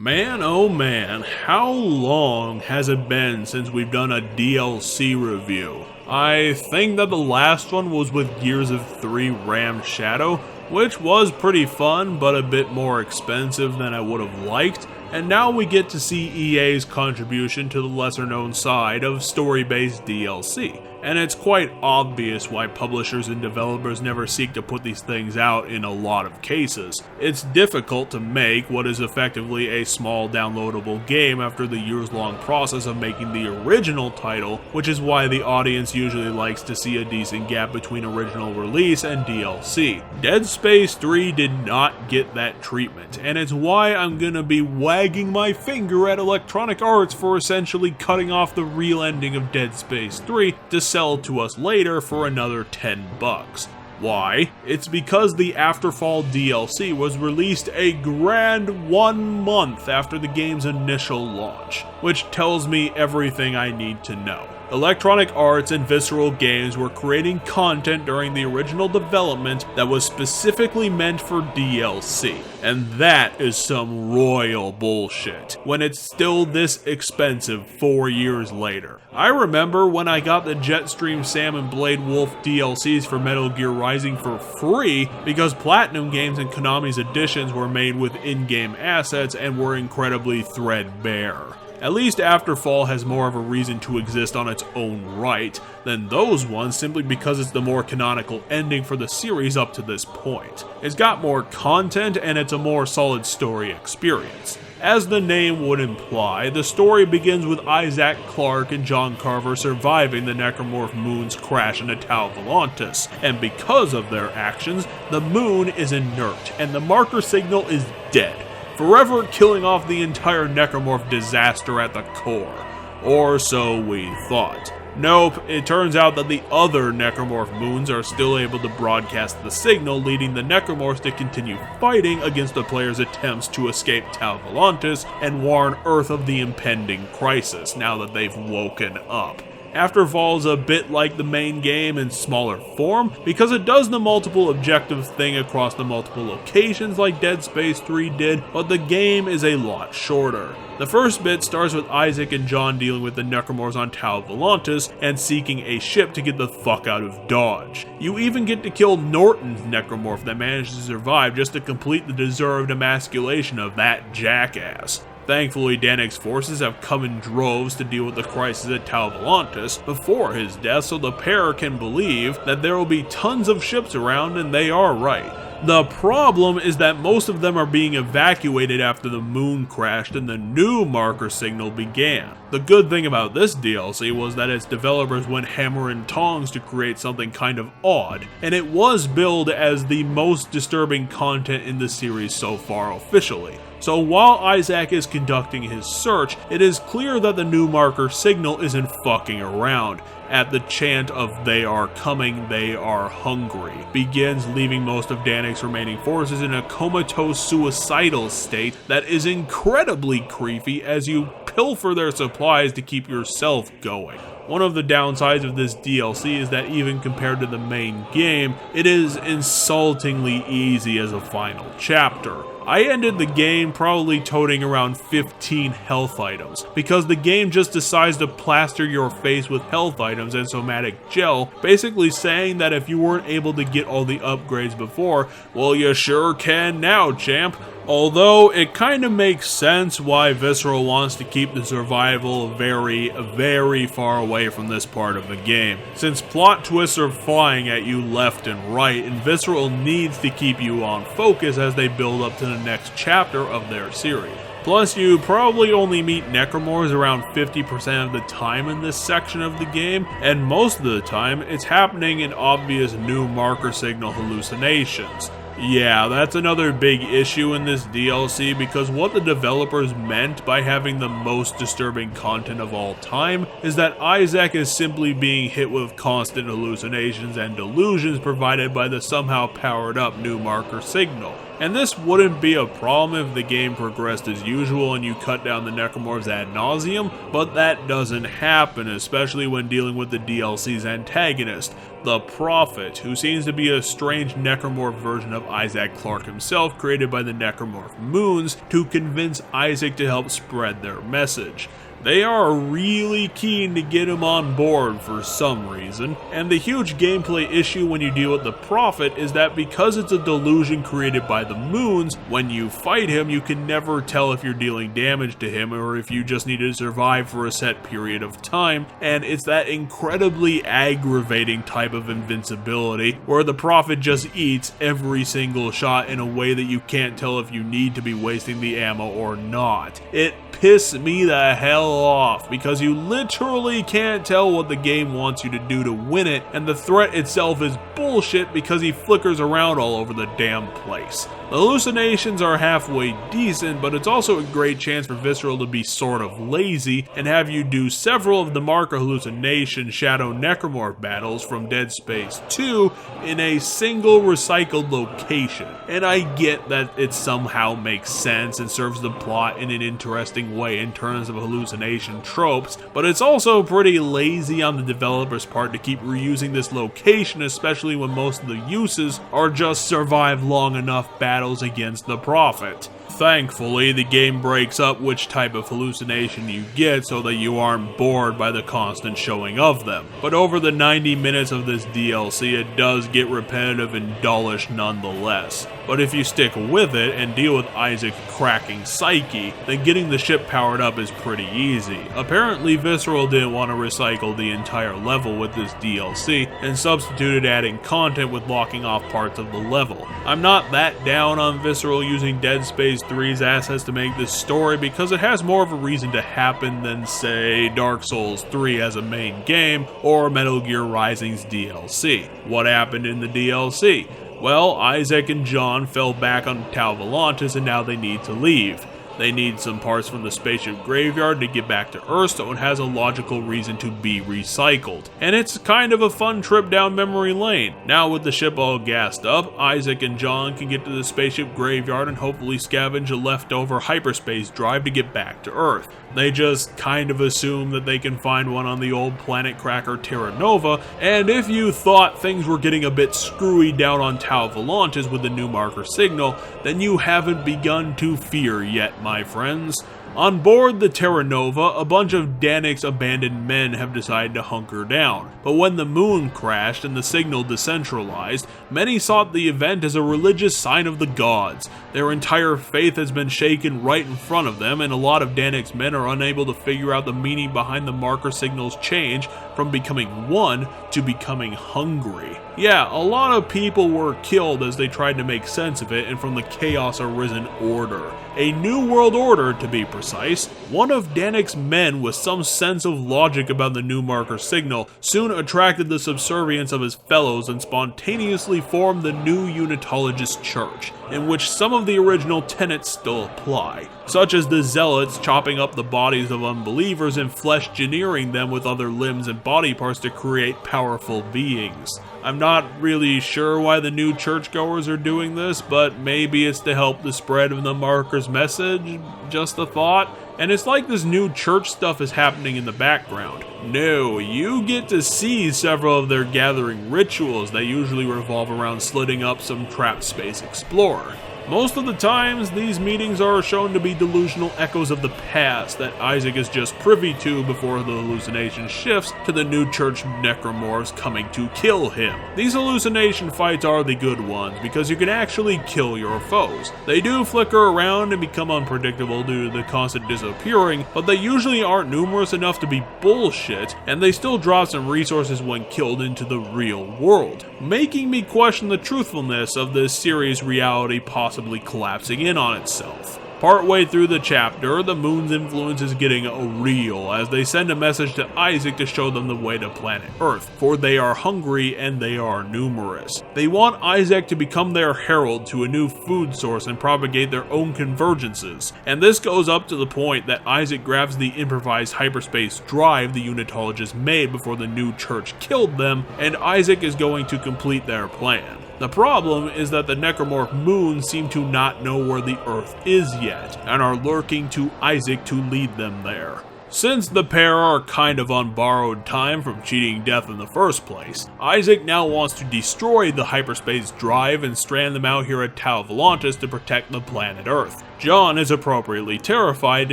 Man, oh man, how long has it been since we've done a DLC review? I think that the last one was with Gears of 3 Ram Shadow, which was pretty fun, but a bit more expensive than I would have liked, and now we get to see EA's contribution to the lesser-known side of story-based DLC. And it's quite obvious why publishers and developers never seek to put these things out in a lot of cases. It's difficult to make what is effectively a small downloadable game after the years-long process of making the original title, which is why the audience usually likes to see a decent gap between original release and DLC. Dead Space 3 did not get that treatment, and it's why I'm gonna be wagging my finger at Electronic Arts for essentially cutting off the real ending of Dead Space 3 to sell to us later for another $10. Why? It's because the Afterfall DLC was released a grand 1 month after the game's initial launch, which tells me everything I need to know. Electronic Arts and Visceral Games were creating content during the original development that was specifically meant for DLC, and that is some royal bullshit, when it's still this expensive 4 years later. I remember when I got the Jetstream Sam and Blade Wolf DLCs for Metal Gear Rising for free because Platinum Games and Konami's editions were made with in-game assets and were incredibly threadbare. At least Afterfall has more of a reason to exist on its own right than those ones simply because it's the more canonical ending for the series up to this point. It's got more content and it's a more solid story experience. As the name would imply, the story begins with Isaac Clarke and John Carver surviving the Necromorph moon's crash into Tau Volantis, and because of their actions, the moon is inert and the marker signal is dead, forever killing off the entire Necromorph disaster at the core. Or so we thought. Nope, it turns out that the other Necromorph moons are still able to broadcast the signal, leading the Necromorphs to continue fighting against the player's attempts to escape Tau Volantis and warn Earth of the impending crisis, now that they've woken up. Afterfall is a bit like the main game in smaller form, because it does the multiple objective thing across the multiple locations like Dead Space 3 did, but the game is a lot shorter. The first bit starts with Isaac and John dealing with the Necromorphs on Tau Volantis and seeking a ship to get the fuck out of Dodge. You even get to kill Norton's Necromorph that managed to survive just to complete the deserved emasculation of that jackass. Thankfully, Danik's forces have come in droves to deal with the crisis at Tau Volantis before his death, so the pair can believe that there will be tons of ships around, and they are right. The problem is that most of them are being evacuated after the moon crashed and the new marker signal began. The good thing about this DLC was that its developers went hammer and tongs to create something kind of odd, and it was billed as the most disturbing content in the series so far officially. So while Isaac is conducting his search, it is clear that the new marker signal isn't fucking around. At the chant of "they are coming, they are hungry" begins, leaving most of Danik's remaining forces in a comatose suicidal state that is incredibly creepy as you pilfer their supplies to keep yourself going. One of the downsides of this DLC is that even compared to the main game, it is insultingly easy as a final chapter. I ended the game probably toting around 15 health items, because the game just decides to plaster your face with health items and somatic gel, basically saying that if you weren't able to get all the upgrades before, well, you sure can now, champ. Although it kind of makes sense why Visceral wants to keep the survival very, very far away from this part of the game, since plot twists are flying at you left and right, and Visceral needs to keep you on focus as they build up to the next chapter of their series. Plus, you probably only meet Necromorphs around 50% of the time in this section of the game, and most of the time, it's happening in obvious new marker signal hallucinations. Yeah, that's another big issue in this DLC, because what the developers meant by having the most disturbing content of all time is that Isaac is simply being hit with constant hallucinations and delusions provided by the somehow powered up new marker signal. And this wouldn't be a problem if the game progressed as usual and you cut down the necromorphs ad nauseum, but that doesn't happen, especially when dealing with the DLC's antagonist, the Prophet, who seems to be a strange necromorph version of Isaac Clarke himself, created by the necromorph Moons to convince Isaac to help spread their message. They are really keen to get him on board for some reason, and the huge gameplay issue when you deal with the Prophet is that because it's a delusion created by the Moons, when you fight him you can never tell if you're dealing damage to him or if you just need to survive for a set period of time, and it's that incredibly aggravating type of invincibility where the Prophet just eats every single shot in a way that you can't tell if you need to be wasting the ammo or not. It pisses me the hell off because you literally can't tell what the game wants you to do to win it, and the threat itself is bullshit because he flickers around all over the damn place. The hallucinations are halfway decent, but it's also a great chance for Visceral to be sort of lazy and have you do several of the marker hallucination Shadow Necromorph battles from Dead Space 2 in a single recycled location. And I get that it somehow makes sense and serves the plot in an interesting way in terms of hallucination tropes, but it's also pretty lazy on the developer's part to keep reusing this location, especially when most of the uses are just survive long enough battles against the Prophet. Thankfully, the game breaks up which type of hallucination you get so that you aren't bored by the constant showing of them. But over the 90 minutes of this DLC, it does get repetitive and dullish nonetheless. But if you stick with it and deal with Isaac's cracking psyche, then getting the ship powered up is pretty easy. Apparently, Visceral didn't want to recycle the entire level with this DLC and substituted adding content with locking off parts of the level. I'm not that down on Visceral using Dead Space 3's assets to make this story because it has more of a reason to happen than, say, Dark Souls 3 as a main game or Metal Gear Rising's DLC. What happened in the DLC? Well, Isaac and John fell back on Tau Volantis and now they need to leave. They need some parts from the spaceship graveyard to get back to Earth, so it has a logical reason to be recycled. And it's kind of a fun trip down memory lane. Now with the ship all gassed up, Isaac and John can get to the spaceship graveyard and hopefully scavenge a leftover hyperspace drive to get back to Earth. They just kind of assume that they can find one on the old planet cracker Terra Nova, and if you thought things were getting a bit screwy down on Tau Volantis with the new marker signal, then you haven't begun to fear yet, my friends. On board the Terra Nova, a bunch of Danik's abandoned men have decided to hunker down, but when the moon crashed and the signal decentralized, many sought the event as a religious sign of the gods. Their entire faith has been shaken right in front of them, and a lot of Danik's men are unable to figure out the meaning behind the marker signal's change from becoming one to becoming hungry. Yeah, a lot of people were killed as they tried to make sense of it and from the chaos arisen order. A new world order, to be precise. One of Danik's men with some sense of logic about the new marker signal soon attracted the subservience of his fellows and spontaneously formed the new Unitologist Church, in which some of the original tenets still apply, such as the Zealots chopping up the bodies of unbelievers and flesh-gineering them with other limbs and body parts to create powerful beings. I'm not really sure why the new churchgoers are doing this, but maybe it's to help the spread of the marker's message, just a thought. And it's like this new church stuff is happening in the background. No, you get to see several of their gathering rituals that usually revolve around slitting up some trapped space explorer. Most of the times, these meetings are shown to be delusional echoes of the past that Isaac is just privy to before the hallucination shifts to the new church necromorphs coming to kill him. These hallucination fights are the good ones because you can actually kill your foes. They do flicker around and become unpredictable due to the constant disappearing, but they usually aren't numerous enough to be bullshit, and they still drop some resources when killed into the real world, making me question the truthfulness of this series' reality possibly collapsing in on itself. Partway through the chapter, the moon's influence is getting real as they send a message to Isaac to show them the way to planet Earth, for they are hungry and they are numerous. They want Isaac to become their herald to a new food source and propagate their own convergences, and this goes up to the point that Isaac grabs the improvised hyperspace drive the Unitologists made before the new church killed them, and Isaac is going to complete their plan. The problem is that the necromorph moons seem to not know where the Earth is yet, and are lurking to Isaac to lead them there. Since the pair are kind of on borrowed time from cheating death in the first place, Isaac now wants to destroy the hyperspace drive and strand them out here at Tau Volantis to protect the planet Earth. John is appropriately terrified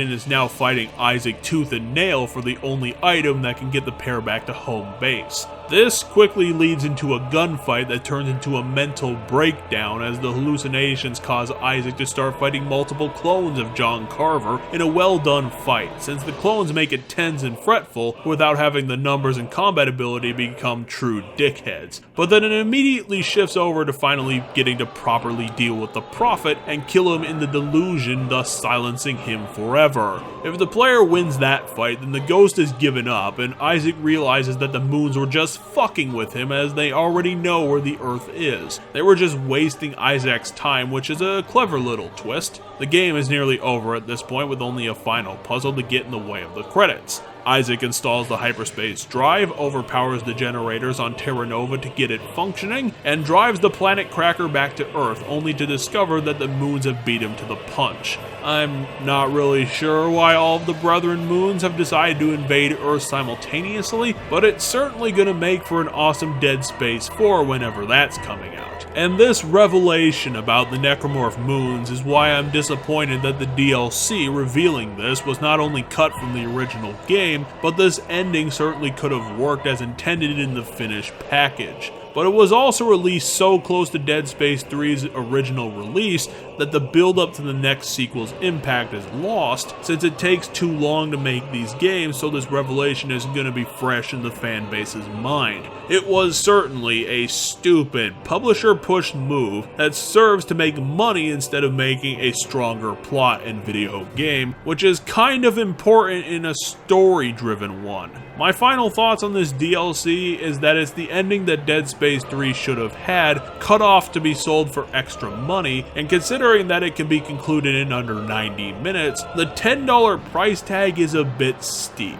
and is now fighting Isaac tooth and nail for the only item that can get the pair back to home base. This quickly leads into a gunfight that turns into a mental breakdown as the hallucinations cause Isaac to start fighting multiple clones of John Carver in a well-done fight, since the clones make it tense and fretful without having the numbers and combat ability become true dickheads. But then it immediately shifts over to finally getting to properly deal with the Prophet and kill him in the delusion, thus silencing him forever. If the player wins that fight, then the ghost is given up, and Isaac realizes that the moons were just fucking with him as they already know where the Earth is. They were just wasting Isaac's time, which is a clever little twist. The game is nearly over at this point with only a final puzzle to get in the way of the credits. Isaac installs the hyperspace drive, overpowers the generators on Terra Nova to get it functioning, and drives the planet Cracker back to Earth, only to discover that the moons have beat him to the punch. I'm not really sure why all of the Brethren moons have decided to invade Earth simultaneously, but it's certainly gonna make for an awesome Dead Space 4 whenever that's coming out. And this revelation about the necromorph moons is why I'm disappointed that the DLC revealing this was not only cut from the original game, but this ending certainly could have worked as intended in the finished package. But it was also released so close to Dead Space 3's original release that the build-up to the next sequel's impact is lost, since it takes too long to make these games, so this revelation isn't going to be fresh in the fanbase's mind. It was certainly a stupid, publisher-pushed move that serves to make money instead of making a stronger plot and video game, which is kind of important in a story-driven one. My final thoughts on this DLC is that it's the ending that Dead Space 3 should have had, cut off to be sold for extra money, and considering that it can be concluded in under 90 minutes, the $10 price tag is a bit steep.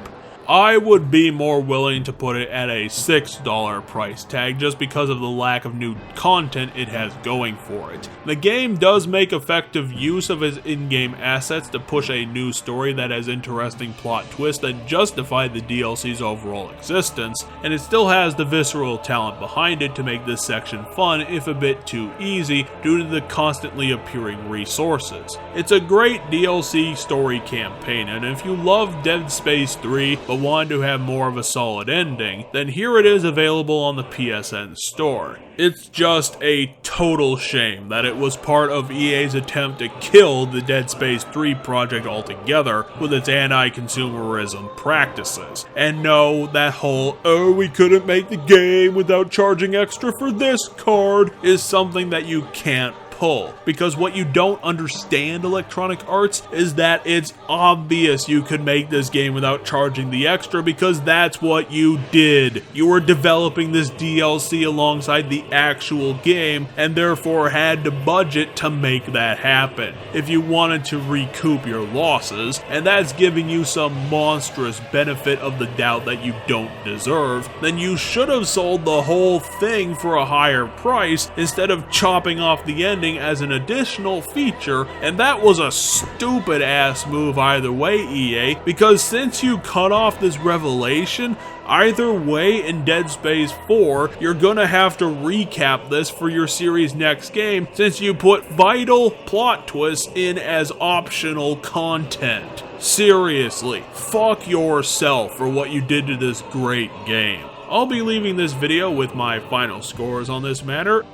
I would be more willing to put it at a $6 price tag just because of the lack of new content it has going for it. The game does make effective use of its in-game assets to push a new story that has interesting plot twists that justify the DLC's overall existence, and it still has the visceral talent behind it to make this section fun if a bit too easy due to the constantly appearing resources. It's a great DLC story campaign, and if you love Dead Space 3 but wanted to have more of a solid ending, then here it is available on the PSN store. It's just a total shame that it was part of EA's attempt to kill the Dead Space 3 project altogether with its anti-consumerism practices. And no, that whole, oh, we couldn't make the game without charging extra for this card is something that you can't pull, because what you don't understand, Electronic Arts, is that it's obvious you could make this game without charging the extra because that's what you did. You were developing this DLC alongside the actual game and therefore had to budget to make that happen if you wanted to recoup your losses, and that's giving you some monstrous benefit of the doubt that you don't deserve. Then you should have sold the whole thing for a higher price instead of chopping off the ending as an additional feature, and that was a stupid ass move either way, EA, because since you cut off this revelation, either way in Dead Space 4, you're gonna have to recap this for your series' next game since you put vital plot twists in as optional content. Seriously, fuck yourself for what you did to this great game. I'll be leaving this video with my final scores on this matter.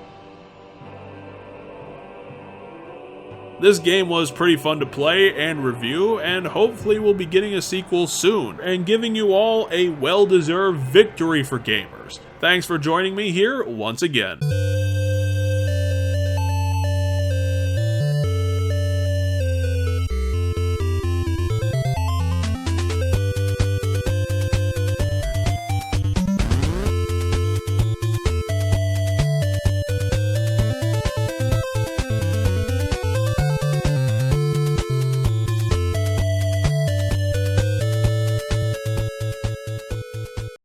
This game was pretty fun to play and review, and hopefully we'll be getting a sequel soon, and giving you all a well-deserved victory for gamers. Thanks for joining me here once again.